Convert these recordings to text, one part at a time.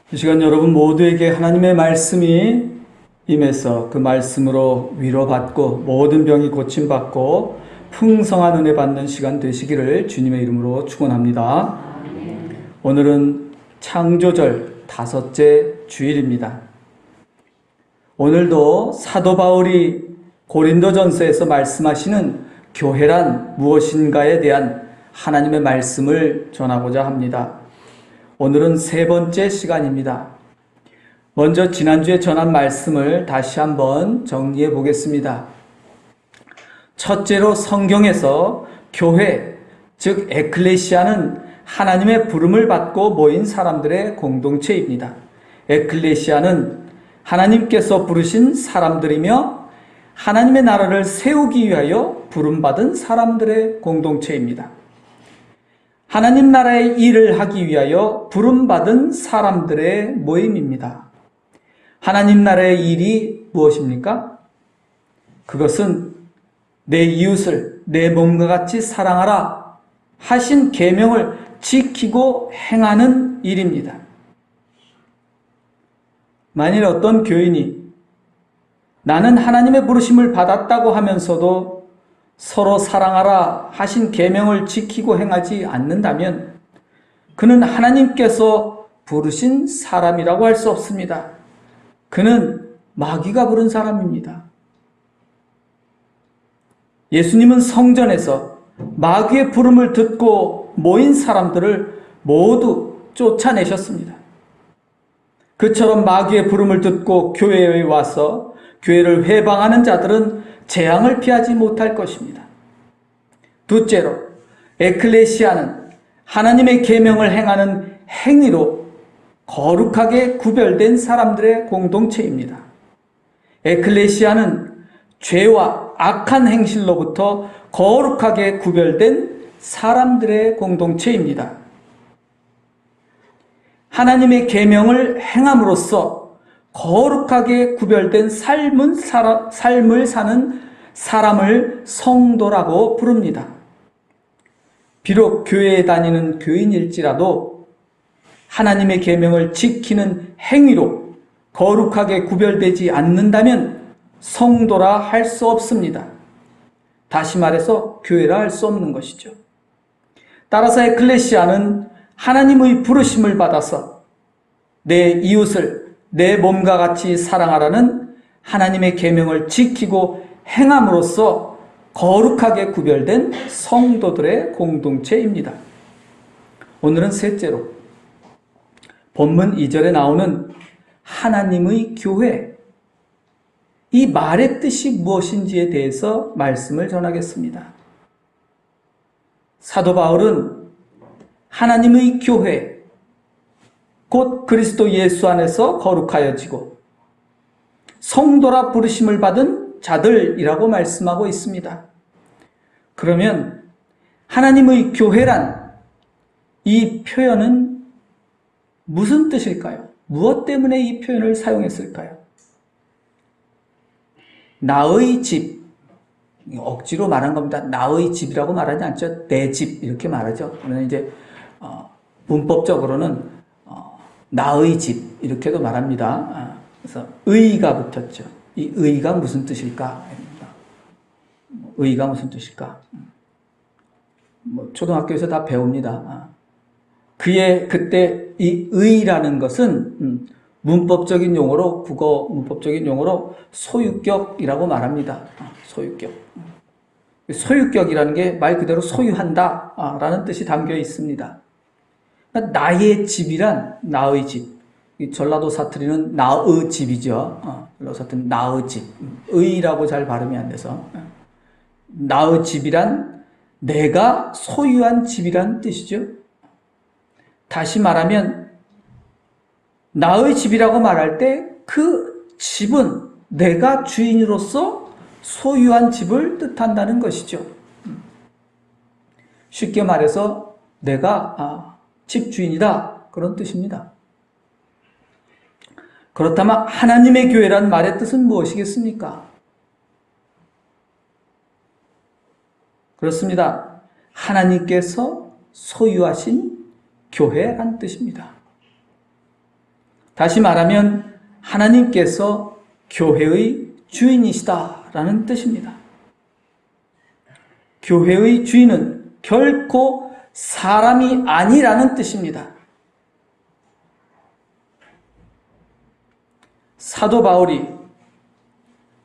이 시간 여러분 모두에게 하나님의 말씀이 임해서 그 말씀으로 위로받고 모든 병이 고침받고 풍성한 은혜 받는 시간 되시기를 주님의 이름으로 축원합니다. 오늘은 창조절 5째 주일입니다. 오늘도 사도 바울이 고린도전서에서 말씀하시는 교회란 무엇인가에 대한 하나님의 말씀을 전하고자 합니다. 오늘은 3번째 시간입니다. 먼저 지난주에 전한 말씀을 다시 한번 정리해 보겠습니다. 첫째로 성경에서 교회, 즉 에클레시아는 하나님의 부름을 받고 모인 사람들의 공동체입니다. 에클레시아는 하나님께서 부르신 사람들이며 하나님의 나라를 세우기 위하여 부름받은 사람들의 공동체입니다. 하나님 나라의 일을 하기 위하여 부름받은 사람들의 모임입니다. 하나님 나라의 일이 무엇입니까? 그것은 내 이웃을 내 몸과 같이 사랑하라 하신 계명을 지키고 행하는 일입니다. 만일 어떤 교인이 나는 하나님의 부르심을 받았다고 하면서도 서로 사랑하라 하신 계명을 지키고 행하지 않는다면 그는 하나님께서 부르신 사람이라고 할 수 없습니다. 그는 마귀가 부른 사람입니다. 예수님은 성전에서 마귀의 부름을 듣고 모인 사람들을 모두 쫓아내셨습니다. 그처럼 마귀의 부름을 듣고 교회에 와서 교회를 회방하는 자들은 재앙을 피하지 못할 것입니다. 둘째로 에클레시아는 하나님의 계명을 행하는 행위로 거룩하게 구별된 사람들의 공동체입니다. 에클레시아는 죄와 악한 행실로부터 거룩하게 구별된 사람들의 공동체입니다. 하나님의 계명을 행함으로써 거룩하게 구별된 삶을 사는 사람을 성도라고 부릅니다. 비록 교회에 다니는 교인일지라도 하나님의 계명을 지키는 행위로 거룩하게 구별되지 않는다면 성도라 할 수 없습니다. 다시 말해서 교회라 할 수 없는 것이죠. 따라서 에클레시아는 하나님의 부르심을 받아서 내 이웃을 내 몸과 같이 사랑하라는 하나님의 계명을 지키고 행함으로써 거룩하게 구별된 성도들의 공동체입니다. 오늘은 셋째로 본문 2절에 나오는 하나님의 교회, 이 말의 뜻이 무엇인지에 대해서 말씀을 전하겠습니다. 사도 바울은 하나님의 교회, 곧 그리스도 예수 안에서 거룩하여지고 성도라 부르심을 받은 자들이라고 말씀하고 있습니다. 그러면 하나님의 교회란 이 표현은 무슨 뜻일까요? 무엇 때문에 이 표현을 사용했을까요? 나의 집, 억지로 말한 겁니다. 나의 집이라고 말하지 않죠. 내 집 이렇게 말하죠. 그러면 이제 문법적으로는 나의 집 이렇게도 말합니다. 그래서 의가 붙었죠. 이 의가 무슨 뜻일까? 의가 무슨 뜻일까? 초등학교에서 다 배웁니다. 그때 이 의라는 것은 문법적인 용어로, 국어 문법적인 용어로 소유격이라고 말합니다. 소유격. 소유격이라는 게 말 그대로 소유한다 라는 뜻이 담겨 있습니다. 나의 집이란 나의 집. 전라도 사투리는 나의 집이죠. 전라도 사투리는 나의 집. 의라고 잘 발음이 안 돼서. 나의 집이란 내가 소유한 집이란 뜻이죠. 다시 말하면 나의 집이라고 말할 때 그 집은 내가 주인으로서 소유한 집을 뜻한다는 것이죠. 쉽게 말해서 내가 집주인이다 그런 뜻입니다. 그렇다면 하나님의 교회란 말의 뜻은 무엇이겠습니까? 그렇습니다. 하나님께서 소유하신 교회란 뜻입니다. 다시 말하면 하나님께서 교회의 주인이시다라는 뜻입니다. 교회의 주인은 결코 사람이 아니라는 뜻입니다. 사도 바울이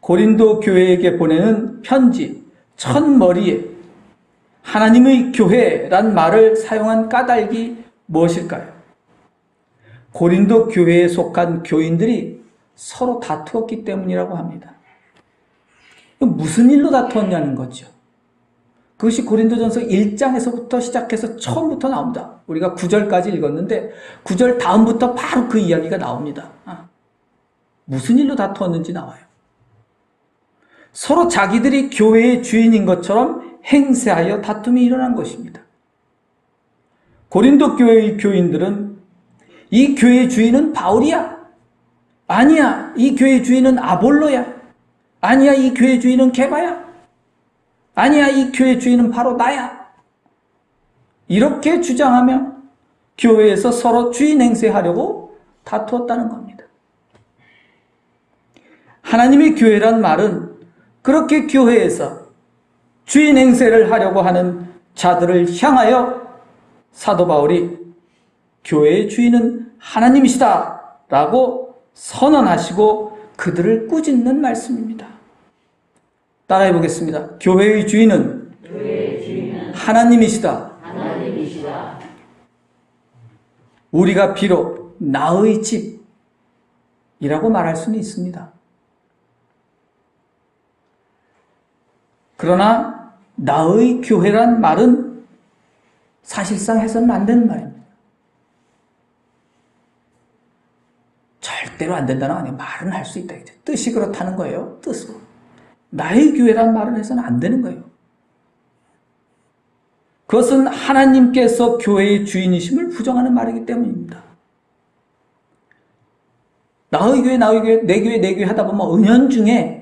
고린도 교회에게 보내는 편지 첫머리에 하나님의 교회란 말을 사용한 까닭이 무엇일까요? 고린도 교회에 속한 교인들이 서로 다투었기 때문이라고 합니다. 무슨 일로 다투었냐는 거죠. 그것이 고린도전서 1장에서부터 시작해서 처음부터 나옵니다. 우리가 9절까지 읽었는데 9절 다음부터 바로 그 이야기가 나옵니다. 무슨 일로 다투었는지 나와요. 서로 자기들이 교회의 주인인 것처럼 행세하여 다툼이 일어난 것입니다. 고린도 교회의 교인들은 이 교회의 주인은 바울이야. 아니야. 이 교회의 주인은 아볼로야. 아니야. 이 교회의 주인은 게바야. 아니야. 이 교회의 주인은 바로 나야. 이렇게 주장하며 교회에서 서로 주인 행세하려고 다투었다는 겁니다. 하나님의 교회란 말은 그렇게 교회에서 주인 행세를 하려고 하는 자들을 향하여 사도 바울이 교회의 주인은 하나님이시다 라고 선언하시고 그들을 꾸짖는 말씀입니다. 따라해 보겠습니다. 교회의 주인은 하나님이시다. 우리가 비록 나의 집이라고 말할 수는 있습니다. 그러나 나의 교회란 말은 사실상 해서는 안 되는 말입니다. 절대로 안 된다는 거 아니에요. 말은 할 수 있다. 뜻이 그렇다는 거예요. 뜻으로. 나의 교회란 말은 해서는 안 되는 거예요. 그것은 하나님께서 교회의 주인이심을 부정하는 말이기 때문입니다. 나의 교회, 나의 교회, 내 교회, 내 교회 하다 보면 은연중에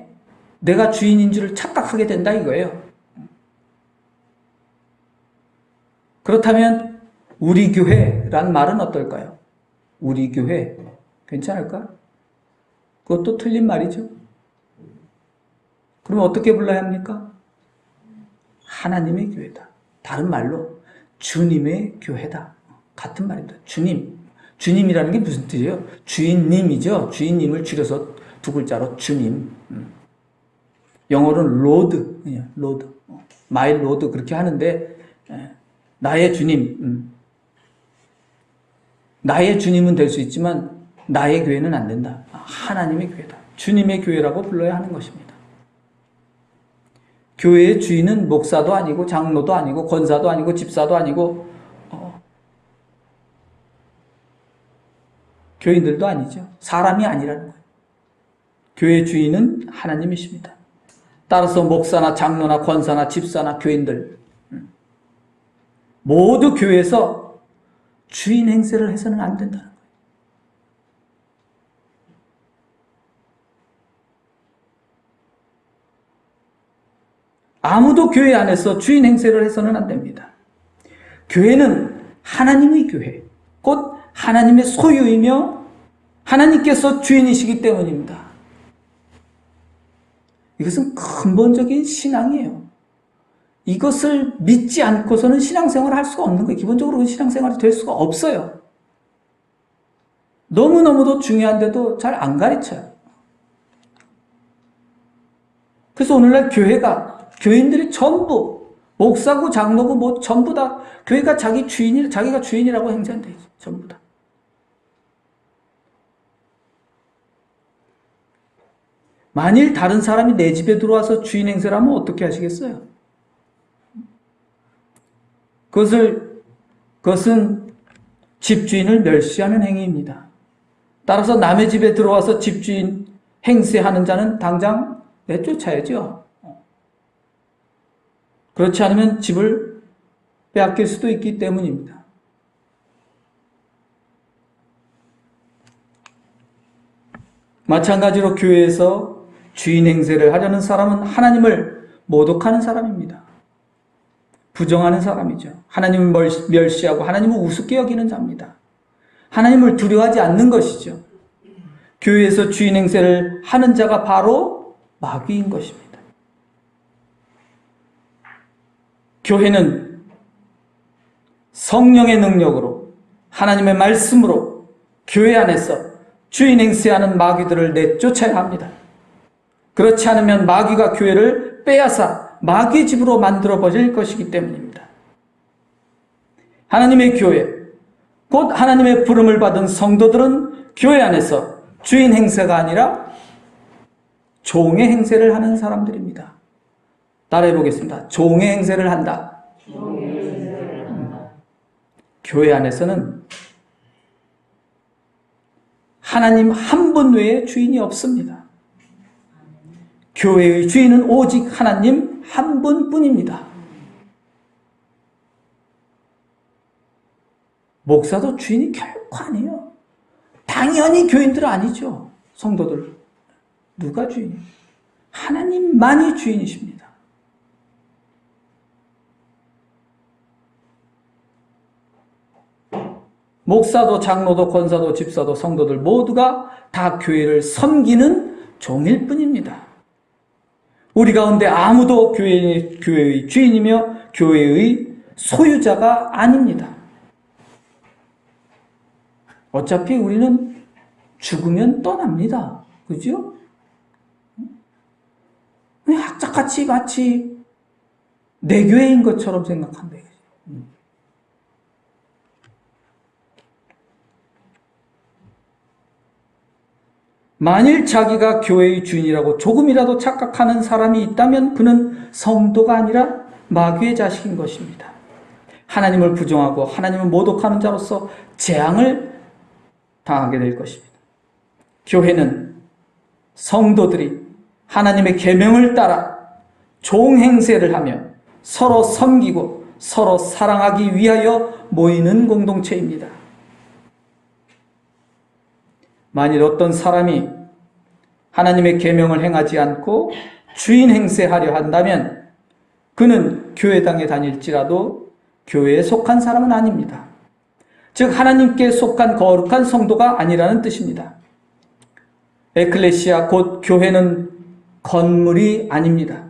내가 주인인 줄을 착각하게 된다 이거예요. 그렇다면 우리 교회란 말은 어떨까요? 우리 교회 괜찮을까? 그것도 틀린 말이죠. 그럼 어떻게 불러야 합니까? 하나님의 교회다. 다른 말로 주님의 교회다. 같은 말입니다. 주님. 주님이라는 게 무슨 뜻이에요? 주인님이죠. 주인님을 줄여서 두 글자로 주님. 영어로는 로드, 로드, 마이 로드 그렇게 하는데 나의 주님, 나의 주님은 될 수 있지만 나의 교회는 안 된다. 하나님의 교회다. 주님의 교회라고 불러야 하는 것입니다. 교회의 주인은 목사도 아니고 장로도 아니고 권사도 아니고 집사도 아니고 교인들도 아니죠. 사람이 아니라는 거예요. 교회의 주인은 하나님이십니다. 따라서 목사나 장로나 권사나 집사나 교인들 모두 교회에서 주인 행세를 해서는 안 된다는 거예요. 아무도 교회 안에서 주인 행세를 해서는 안 됩니다. 교회는 하나님의 교회, 곧 하나님의 소유이며 하나님께서 주인이시기 때문입니다. 이것은 근본적인 신앙이에요. 이것을 믿지 않고서는 신앙생활을 할 수가 없는 거예요. 기본적으로 신앙생활이 될 수가 없어요. 너무너무도 중요한데도 잘 안 가르쳐요. 그래서 오늘날 교인들이 전부, 목사고 장로고 뭐 전부 다 교회가 자기가 주인이라고 행세한다. 전부 다. 만일 다른 사람이 내 집에 들어와서 주인 행세를 하면 어떻게 하시겠어요? 그것은 집주인을 멸시하는 행위입니다. 따라서 남의 집에 들어와서 집주인 행세하는 자는 당장 내쫓아야죠. 그렇지 않으면 집을 빼앗길 수도 있기 때문입니다. 마찬가지로 교회에서 주인 행세를 하려는 사람은 하나님을 모독하는 사람입니다. 부정하는 사람이죠. 하나님을 멸시하고 하나님을 우습게 여기는 자입니다. 하나님을 두려워하지 않는 것이죠. 교회에서 주인 행세를 하는 자가 바로 마귀인 것입니다. 교회는 성령의 능력으로 하나님의 말씀으로 교회 안에서 주인 행세하는 마귀들을 내쫓아야 합니다. 그렇지 않으면 마귀가 교회를 빼앗아 마귀의 집으로 만들어버릴 것이기 때문입니다. 하나님의 교회, 곧 하나님의 부름을 받은 성도들은 교회 안에서 주인 행세가 아니라 종의 행세를 하는 사람들입니다. 따라해 보겠습니다. 종의 행세를 한다. 교회 안에서는 하나님 한 분 외에 주인이 없습니다. 교회의 주인은 오직 하나님 한 분뿐입니다. 목사도 주인이 결코 아니에요. 당연히 교인들은 아니죠. 성도들. 누가 주인이에요? 하나님만이 주인이십니다. 목사도 장로도 권사도 집사도 성도들 모두가 다 교회를 섬기는 종일 뿐입니다. 우리 가운데 아무도 교회의 주인이며 교회의 소유자가 아닙니다. 어차피 우리는 죽으면 떠납니다. 그죠? 학자같이 마치 내 교회인 것처럼 생각한다. 만일 자기가 교회의 주인이라고 조금이라도 착각하는 사람이 있다면 그는 성도가 아니라 마귀의 자식인 것입니다. 하나님을 부정하고 하나님을 모독하는 자로서 재앙을 당하게 될 것입니다. 교회는 성도들이 하나님의 계명을 따라 종행세를 하며 서로 섬기고 서로 사랑하기 위하여 모이는 공동체입니다. 만일 어떤 사람이 하나님의 계명을 행하지 않고 주인 행세하려 한다면 그는 교회당에 다닐지라도 교회에 속한 사람은 아닙니다. 즉 하나님께 속한 거룩한 성도가 아니라는 뜻입니다. 에클레시아 곧 교회는 건물이 아닙니다.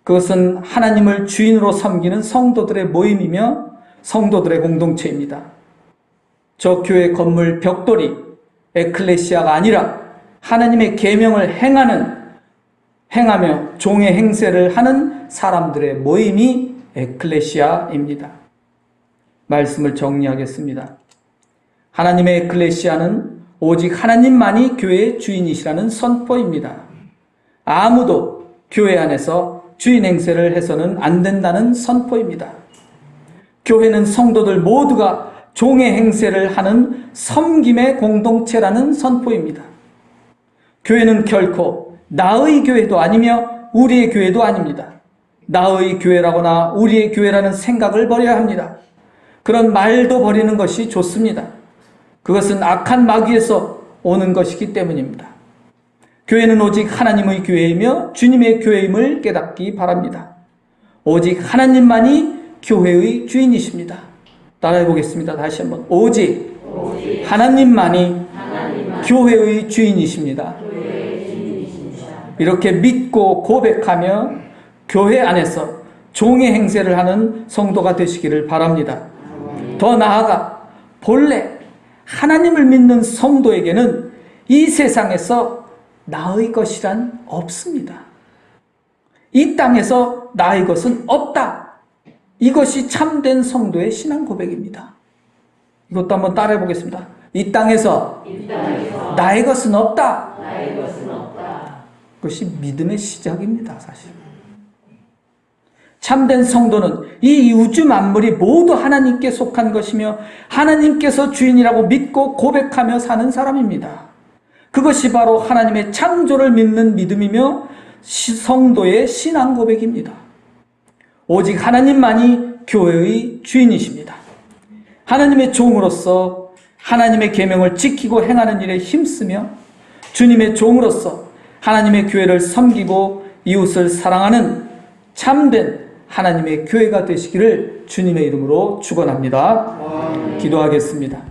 그것은 하나님을 주인으로 섬기는 성도들의 모임이며 성도들의 공동체입니다. 저 교회 건물 벽돌이 에클레시아가 아니라 하나님의 계명을 행하며 종의 행세를 하는 사람들의 모임이 에클레시아입니다. 말씀을 정리하겠습니다. 하나님의 에클레시아는 오직 하나님만이 교회의 주인이시라는 선포입니다. 아무도 교회 안에서 주인 행세를 해서는 안 된다는 선포입니다. 교회는 성도들 모두가 종의 행세를 하는 섬김의 공동체라는 선포입니다. 교회는 결코 나의 교회도 아니며 우리의 교회도 아닙니다. 나의 교회라거나 우리의 교회라는 생각을 버려야 합니다. 그런 말도 버리는 것이 좋습니다. 그것은 악한 마귀에서 오는 것이기 때문입니다. 교회는 오직 하나님의 교회이며 주님의 교회임을 깨닫기 바랍니다. 오직 하나님만이 교회의 주인이십니다. 따라해 보겠습니다. 다시 한번. 오직 하나님만이 교회의 주인이십니다. 이렇게 믿고 고백하며 교회 안에서 종의 행세를 하는 성도가 되시기를 바랍니다. 더 나아가 본래 하나님을 믿는 성도에게는 이 세상에서 나의 것이란 없습니다. 이 땅에서 나의 것은 없다. 이것이 참된 성도의 신앙 고백입니다. 이것도 한번 따라해 보겠습니다. 이 땅에서 나의 것은 없다. 그것이 믿음의 시작입니다. 사실. 참된 성도는 이 우주 만물이 모두 하나님께 속한 것이며 하나님께서 주인이라고 믿고 고백하며 사는 사람입니다. 그것이 바로 하나님의 창조를 믿는 믿음이며 성도의 신앙 고백입니다. 오직 하나님만이 교회의 주인이십니다. 하나님의 종으로서 하나님의 계명을 지키고 행하는 일에 힘쓰며 주님의 종으로서 하나님의 교회를 섬기고 이웃을 사랑하는 참된 하나님의 교회가 되시기를 주님의 이름으로 축원합니다. 기도하겠습니다.